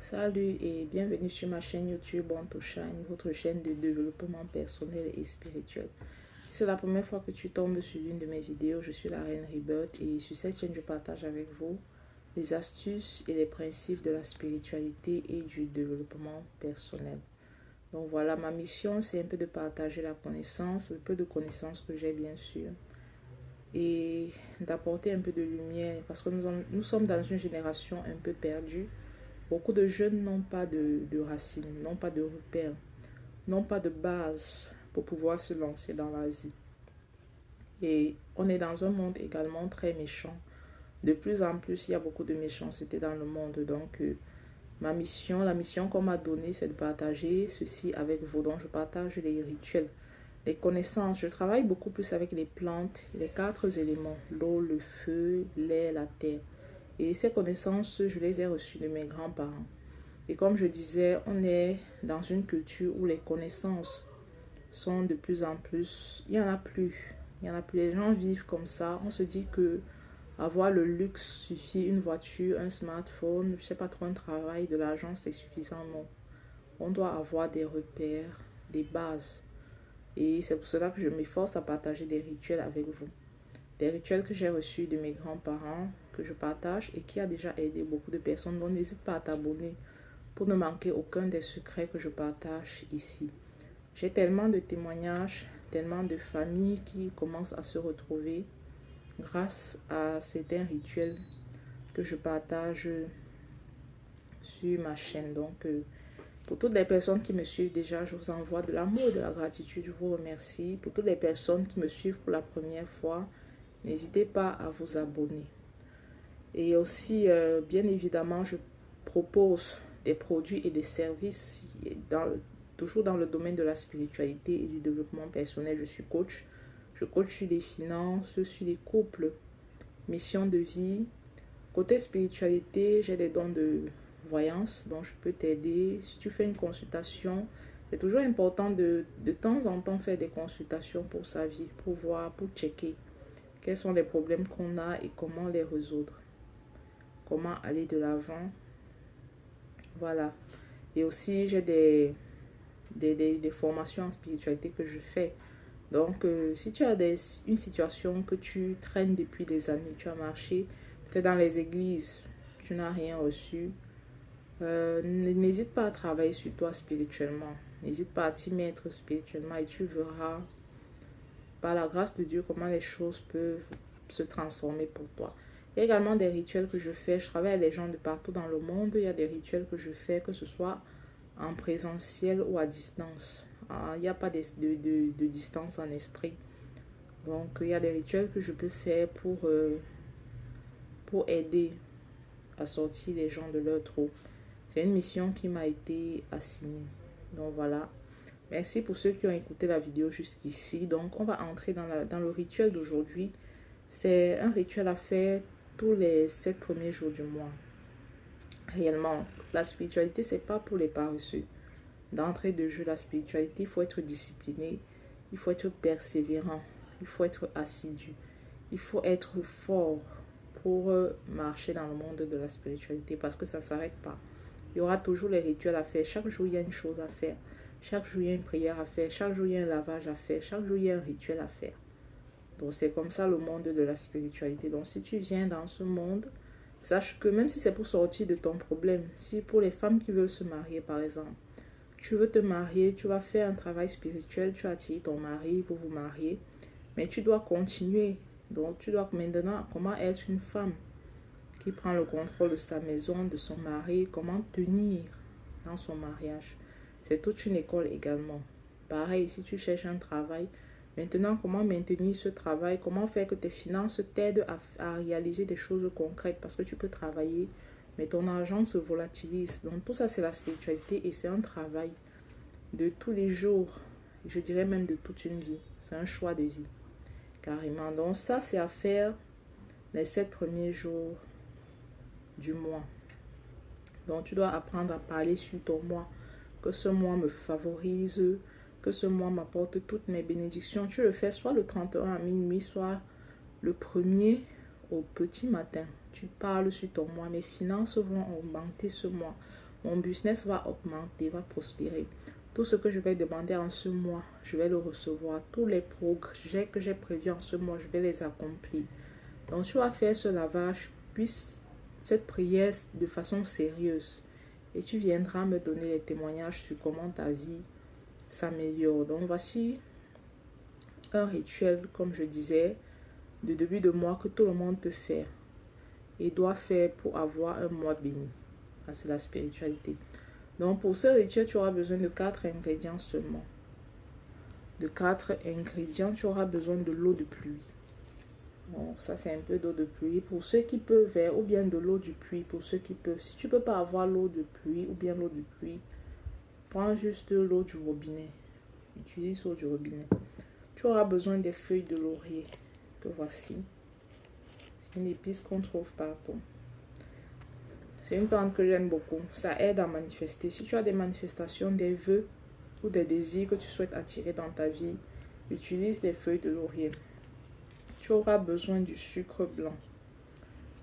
Salut et bienvenue sur ma chaîne YouTube Born to Shine, votre chaîne de développement personnel et spirituel. Si c'est la première fois que tu tombes sur une de mes vidéos, je suis la Reine Rebirth et sur cette chaîne je partage avec vous les astuces et les principes de la spiritualité et du développement personnel. Donc voilà, ma mission c'est un peu de partager la connaissance, le peu de connaissances que j'ai bien sûr, et d'apporter un peu de lumière parce que nous sommes dans une génération un peu perdue. Beaucoup de jeunes n'ont pas de racines, n'ont pas de repères, n'ont pas de base pour pouvoir se lancer dans la vie. Et on est dans un monde également très méchant. De plus en plus, il y a beaucoup de méchanceté dans le monde. Donc, la mission qu'on m'a donnée, c'est de partager ceci avec vous. Donc, je partage les rituels, les connaissances. Je travaille beaucoup plus avec les plantes, les 4 éléments, l'eau, le feu, l'air, la terre. Et ces connaissances, je les ai reçues de mes grands-parents. Et comme je disais, on est dans une culture où les connaissances sont de plus en plus... Il n'y en a plus. Il n'y en a plus. Les gens vivent comme ça. On se dit que avoir le luxe suffit, une voiture, un smartphone, je ne sais pas trop, un travail, de l'argent, c'est suffisant. Non. On doit avoir des repères, des bases. Et c'est pour cela que je m'efforce à partager des rituels avec vous. Des rituels que j'ai reçus de mes grands-parents, que je partage et qui a déjà aidé beaucoup de personnes. Donc n'hésite pas à t'abonner pour ne manquer aucun des secrets que je partage ici. J'ai tellement de témoignages, tellement de familles qui commencent à se retrouver grâce à certains rituels que je partage sur ma chaîne. Donc, pour toutes les personnes qui me suivent déjà, je vous envoie de l'amour et de la gratitude. Je vous remercie. Pour toutes les personnes qui me suivent pour la première fois, n'hésitez pas à vous abonner. Et aussi, bien évidemment, je propose des produits et des services toujours dans le domaine de la spiritualité et du développement personnel. Je suis coach. Je coach sur les finances, sur les couples, mission de vie. Côté spiritualité, j'ai des dons de voyance dont je peux t'aider. Si tu fais une consultation, c'est toujours important de temps en temps faire des consultations pour sa vie, pour voir, pour checker quels sont les problèmes qu'on a et comment les résoudre. Comment aller de l'avant. Voilà. Et aussi, j'ai des formations en spiritualité que je fais. Donc, si tu as une situation que tu traînes depuis des années, tu as marché, peut-être dans les églises, tu n'as rien reçu, n'hésite pas à travailler sur toi spirituellement. N'hésite pas à t'y mettre spirituellement et tu verras, par la grâce de Dieu, comment les choses peuvent se transformer pour toi. Il y a également des rituels que je fais. Je travaille avec les gens de partout dans le monde. Il y a des rituels que je fais, que ce soit en présentiel ou à distance. Il n'y a pas de distance en esprit. Donc, il y a des rituels que je peux faire pour aider à sortir les gens de leur trou. C'est une mission qui m'a été assignée. Donc, voilà. Merci pour ceux qui ont écouté la vidéo jusqu'ici. Donc, on va entrer dans le rituel d'aujourd'hui. C'est un rituel à faire tous les 7 premiers jours du mois. Réellement, la spiritualité, c'est pas pour les paresseux. D'entrée de jeu, la spiritualité, il faut être discipliné, il faut être persévérant, il faut être assidu, il faut être fort pour marcher dans le monde de la spiritualité parce que ça ne s'arrête pas. Il y aura toujours les rituels à faire. Chaque jour, il y a une chose à faire. Chaque jour, il y a une prière à faire. Chaque jour, il y a un lavage à faire. Chaque jour, il y a un rituel à faire. Donc, c'est comme ça le monde de la spiritualité. Donc, si tu viens dans ce monde, sache que même si c'est pour sortir de ton problème, si pour les femmes qui veulent se marier, par exemple, tu veux te marier, tu vas faire un travail spirituel, tu attires ton mari, vous vous mariez, mais tu dois continuer. Donc, tu dois maintenant, comment être une femme qui prend le contrôle de sa maison, de son mari, comment tenir dans son mariage. C'est toute une école également. Pareil, si tu cherches un travail, maintenant, comment maintenir ce travail, comment faire que tes finances t'aident à réaliser des choses concrètes parce que tu peux travailler, mais ton argent se volatilise. Donc, tout ça, c'est la spiritualité et c'est un travail de tous les jours. Je dirais même de toute une vie. C'est un choix de vie, carrément. Donc, ça, c'est à faire les 7 premiers jours du mois. Donc, tu dois apprendre à parler sur ton mois. Que ce mois me favorise, que ce mois m'apporte toutes mes bénédictions. Tu le fais soit le 31 à minuit, soit le 1er au petit matin. Tu parles sur ton mois. Mes finances vont augmenter ce mois. Mon business va augmenter, va prospérer. Tout ce que je vais demander en ce mois, je vais le recevoir. Tous les projets que j'ai prévus en ce mois, je vais les accomplir. Donc, tu vas faire ce lavage, puis cette prière de façon sérieuse. Et tu viendras me donner les témoignages sur comment ta vie s'améliore. Donc, voici un rituel, comme je disais, de début de mois que tout le monde peut faire et doit faire pour avoir un mois béni. C'est la spiritualité. Donc, pour ce rituel, tu auras besoin de 4 ingrédients seulement. De 4 ingrédients, tu auras besoin de l'eau de pluie. Bon, ça, c'est un peu d'eau de pluie. Pour ceux qui peuvent, ou bien de l'eau du puits, pour ceux qui peuvent. Si tu ne peux pas avoir l'eau de pluie ou bien l'eau du puits, prends juste l'eau du robinet. Utilise l'eau du robinet. Tu auras besoin des feuilles de laurier, que voici. C'est une épice qu'on trouve partout. C'est une plante que j'aime beaucoup. Ça aide à manifester. Si tu as des manifestations, des vœux ou des désirs que tu souhaites attirer dans ta vie, utilise les feuilles de laurier. Tu auras besoin du sucre blanc.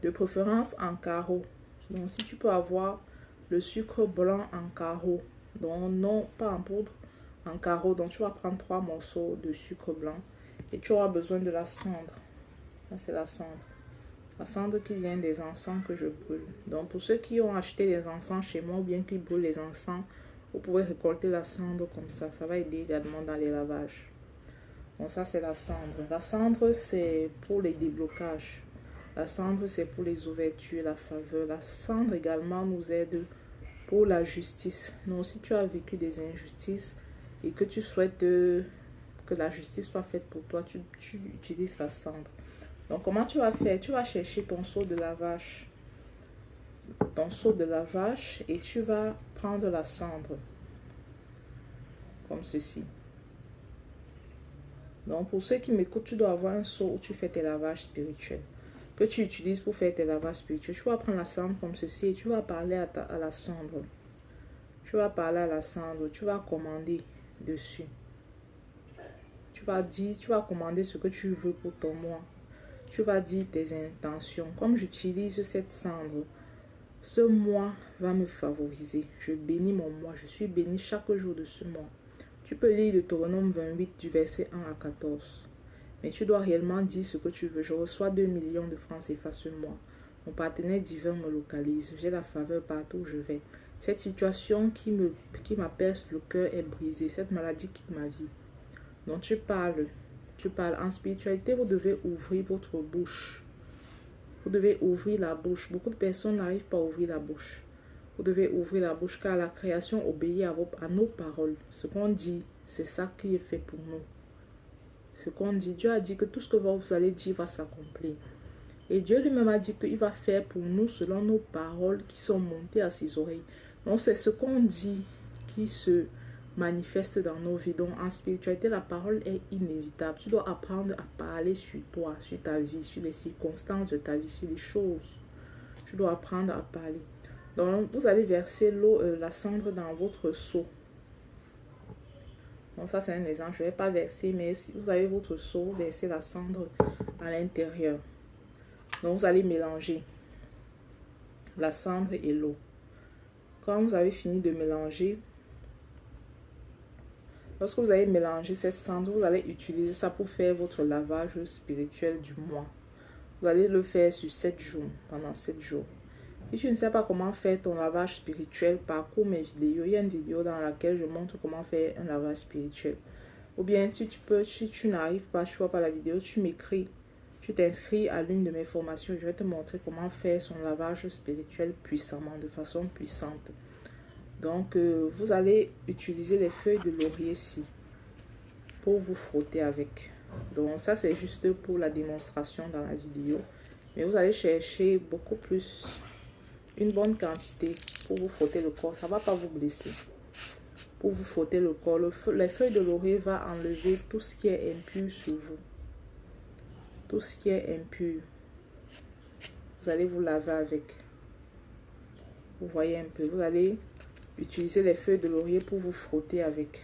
De préférence en carreau. Donc, si tu peux avoir le sucre blanc en carreau, donc non pas en poudre, en carreau. Donc, tu vas prendre 3 morceaux de sucre blanc. Et tu auras besoin de la cendre. Ça, c'est la cendre. La cendre qui vient des encens que je brûle. Donc, pour ceux qui ont acheté des encens chez moi ou bien qui brûlent les encens, vous pouvez récolter la cendre comme ça. Ça va aider également dans les lavages. Bon, ça, c'est la cendre. La cendre, c'est pour les déblocages. La cendre, c'est pour les ouvertures, la faveur. La cendre également nous aide pour la justice. Donc, si tu as vécu des injustices et que tu souhaites que la justice soit faite pour toi, tu utilises la cendre. Donc, comment tu vas faire? Tu vas chercher ton seau de lavage. Ton seau de lavage et tu vas prendre la cendre. Comme ceci. Donc, pour ceux qui m'écoutent, tu dois avoir un seau où tu fais tes lavages spirituels. Que tu utilises pour faire tes lavages spirituels. Tu vas prendre la cendre comme ceci et tu vas parler à la cendre. Tu vas parler à la cendre. Tu vas commander dessus. Tu vas commander ce que tu veux pour ton mois. Tu vas dire tes intentions. Comme j'utilise cette cendre, ce mois va me favoriser. Je bénis mon mois. Je suis béni chaque jour de ce mois. Tu peux lire Deutéronome 28 du verset 1 à 14. Mais tu dois réellement dire ce que tu veux. Je reçois 2 millions de francs CFA ce mois. Mon partenaire divin me localise. J'ai la faveur partout où je vais. Cette situation qui m'aperce le cœur est brisée. Cette maladie quitte ma vie. Donc tu parles. Tu parles. En spiritualité, vous devez ouvrir votre bouche. Vous devez ouvrir la bouche. Beaucoup de personnes n'arrivent pas à ouvrir la bouche. Vous devez ouvrir la bouche car la création obéit à nos paroles. Ce qu'on dit, c'est ça qui est fait pour nous. Ce qu'on dit, Dieu a dit que tout ce que vous allez dire va s'accomplir. Et Dieu lui-même a dit qu'il va faire pour nous selon nos paroles qui sont montées à ses oreilles. Donc c'est ce qu'on dit qui se manifeste dans nos vies. Donc en spiritualité, la parole est inévitable. Tu dois apprendre à parler sur toi, sur ta vie, sur les circonstances de ta vie, sur les choses. Tu dois apprendre à parler. Donc vous allez verser la cendre dans votre seau. Donc ça c'est un exemple. Je ne vais pas verser, mais si vous avez votre seau, versez la cendre à l'intérieur. Donc vous allez mélanger la cendre et l'eau. Quand vous avez fini de mélanger, lorsque vous avez mélangé cette cendre, vous allez utiliser ça pour faire votre lavage spirituel du mois. Vous allez le faire sur 7 jours, pendant 7 jours. Si tu ne sais pas comment faire ton lavage spirituel, parcours mes vidéos. Il y a une vidéo dans laquelle je montre comment faire un lavage spirituel. Ou bien si tu n'arrives pas, tu ne vois pas la vidéo, tu m'écris. Tu t'inscris à l'une de mes formations. Je vais te montrer comment faire son lavage spirituel puissamment, de façon puissante. Donc, vous allez utiliser les feuilles de laurier-ci pour vous frotter avec. Donc, ça, c'est juste pour la démonstration dans la vidéo. Mais vous allez chercher beaucoup plus, une bonne quantité pour vous frotter le corps. Ça ne va pas vous blesser. Pour vous frotter le corps, les feuilles de laurier vont enlever tout ce qui est impur sur vous. Tout ce qui est impur. Vous allez vous laver avec. Vous voyez un peu. Vous allez utiliser les feuilles de laurier pour vous frotter avec.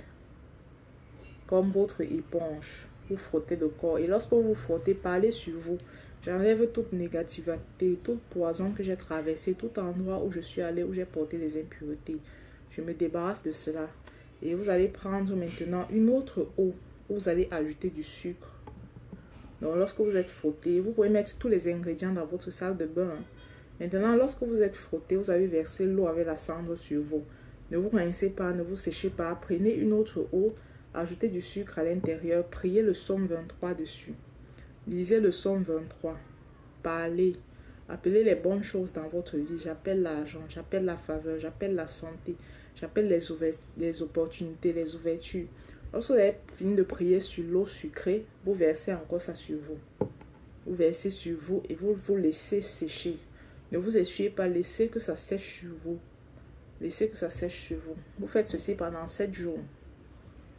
Comme votre éponge. Vous frottez le corps. Et lorsque vous frottez, parlez sur vous. J'enlève toute négativité, toute poison que j'ai traversé, tout endroit où je suis allé, où j'ai porté les impuretés. Je me débarrasse de cela. Et vous allez prendre maintenant une autre eau où vous allez ajouter du sucre. Donc, lorsque vous êtes frotté, vous pouvez mettre tous les ingrédients dans votre salle de bain. Maintenant, lorsque vous êtes frotté, vous avez versé l'eau avec la cendre sur vous. Ne vous rincez pas, ne vous séchez pas. Prenez une autre eau, ajoutez du sucre à l'intérieur, priez le psaume 23 dessus. Lisez le psaume 23. Parlez. Appelez les bonnes choses dans votre vie. J'appelle l'argent, j'appelle la faveur, j'appelle la santé, j'appelle les opportunités, les ouvertures. Lorsque vous avez fini de prier sur l'eau sucrée, vous versez encore ça sur vous. Vous versez sur vous et vous vous laissez sécher. Ne vous essuyez pas, laissez que ça sèche sur vous. Laissez que ça sèche sur vous. Vous faites ceci pendant 7 jours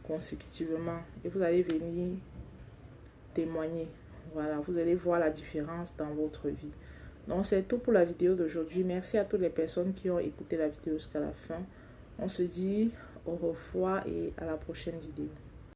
consécutivement et vous allez venir témoigner. Voilà, vous allez voir la différence dans votre vie. Donc, c'est tout pour la vidéo d'aujourd'hui. Merci à toutes les personnes qui ont écouté la vidéo jusqu'à la fin. On se dit au revoir et à la prochaine vidéo.